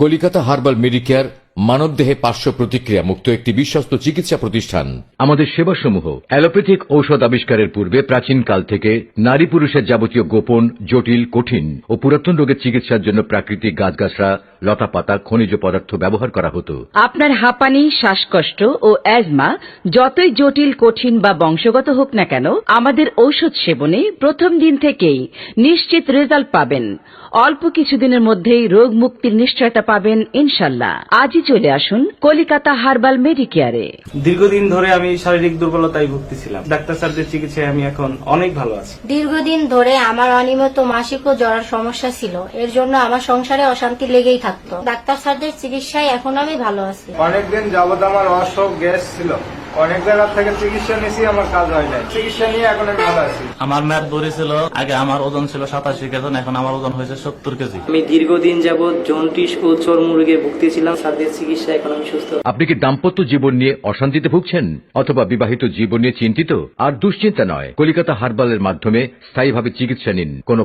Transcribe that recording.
Calcutta herbal Medicare মানবদেহে পার্শ্ব প্রতিক্রিয়া মুক্ত একটি বিশ্বস্ত চিকিৎসা প্রতিষ্ঠান। আমাদের সেবাসমূহ অ্যালোপ্যাথিক ঔষধ আবিষ্কারের পূর্বে প্রাচীনকাল থেকে নারী পুরুষের যাবতীয় গোপন, জটিল, কঠিন ও পুরাতন রোগের চিকিৎসার জন্য প্রাকৃতিক গাছগাছরা, লতাপাতা, খনিজ পদার্থ ব্যবহার করা হতো। আপনার হাঁপানি, শ্বাসকষ্ট ও অ্যাজমা যতই জটিল, কঠিন বা বংশগত হোক না কেন, আমাদের ঔষধ সেবনে প্রথম দিন থেকেই নিশ্চিত রেজাল্ট পাবেন। অল্প কিছুদিনের মধ্যেই রোগ মুক্তির নিশ্চয়তা পাবেন ইনশাল্লাহ। আজই চলে আসুন কলিকাতা হার্বাল মেডিকেয়ারে। দীর্ঘদিন ধরে আমি শারীরিক দুর্বলতায় ভুগতেছিলাম। ডাক্তার স্যারদের চিকিৎসায় আমি এখন অনেক ভালো আছি। দীর্ঘদিন ধরে আমার অনিয়মিত মাসিক ও জ্বরের সমস্যা ছিল, এর জন্য আমার সংসারে অশান্তি লেগেই থাকতো। ডাক্তার স্যারদের চিকিৎসায় এখন আমি ভালো আছি। অনেকদিন যাবত আমার অসুখ গ্যাস ছিল, অনেক জায়গা থেকে চিকিৎসা নিয়েছি, আমার কাজ হয় নাই। চিকিৎসা নিয়ে এখন আমি ভালো আছি। আমার মেয়াদ ধরেছিল, আগে আমার ওজন ছিল 87 কেজি, এখন আমার ওজন হয়েছে 70 কেজি। আমি দীর্ঘদিন যাবৎ জন্ডিস ও চর্মরোগে ভুগতেছিলাম, স্যারদের চিকিৎসা এখন আমি সুস্থ। আপনি কি দাম্পত্য জীবন নিয়ে অশান্তিতে ভুগছেন অথবা বিবাহিত জীবন নিয়ে চিন্তিত? আর দুশ্চিন্তা নয়, কলিকাতা হার্বালের মাধ্যমে স্থায়ীভাবে চিকিৎসা নিন। কোনো